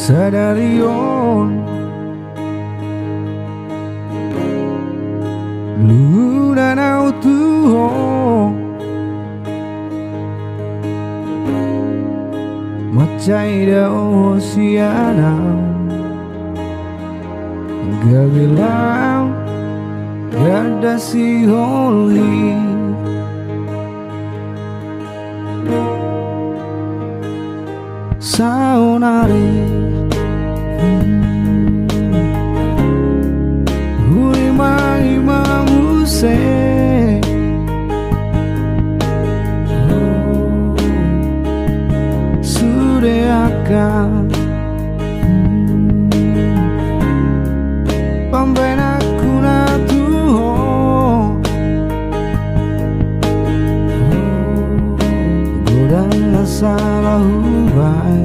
Sadarion Luna nau tuho Macai da oceana Gabilang Gada si holy Saunari Hurima muse Sudeaka Pambena kuna tuho Godang salah hubai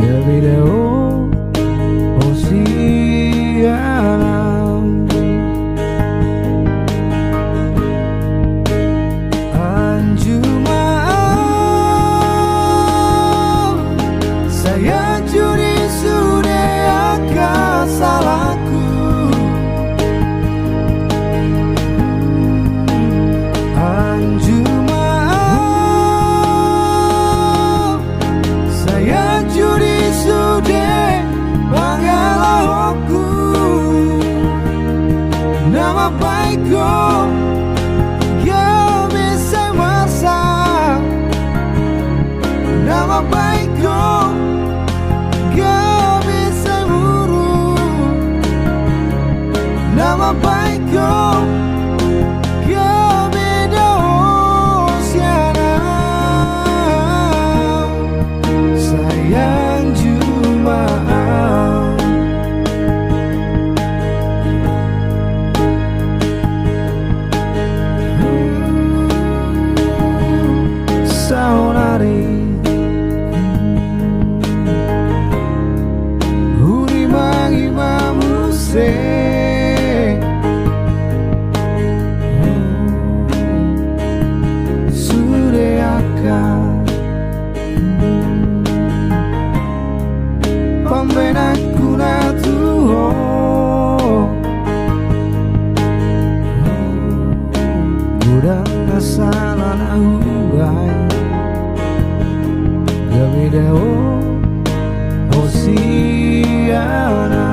Gavideo Oceana Anjuma Saya curi sudah akan salahku Anjuma Saya curi sudah Banggalah aku Nama baikku Kau bisa masak Nama baikku Kau bisa buru Nama baikku Kau beda oceana Sayang Jumaat Saunari Sudeaka Pambena kuna tuho Gudang asalan ahubai Gavideo Oceana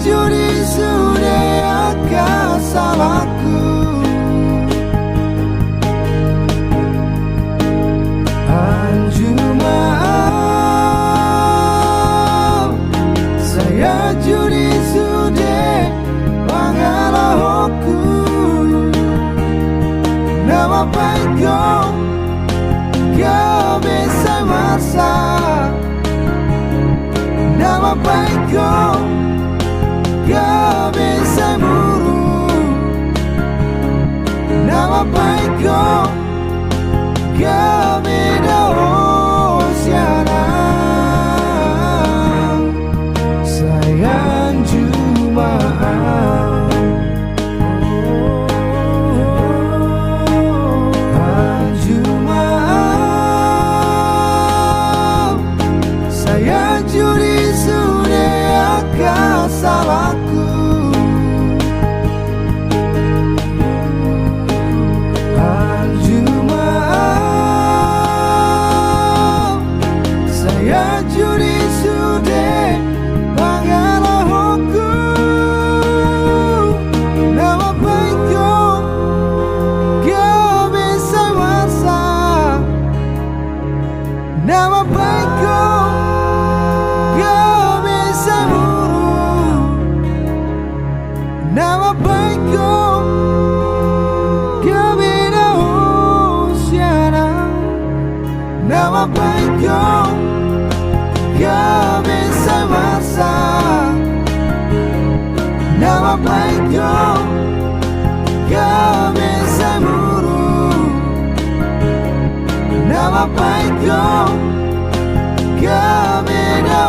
Juri sudah akan salahku Anjuma Saya juri sudah Banggalah aku Nama baikku Kau bisa masak Nama baikku Kau bisa buru Nama baikku Kau beda oceana Sayang Jumaat Jumaat Saya juri sudah akan salahku Jumaat Saya juri sudah Banggalah aku Nama baikku Kau bisa masak Nama baikku Kau bisa buru Nama baikku Kau beda oceana Nama baikku Kau bisa masak Nama baikku Kau bisa buru Nama baikku Kau beda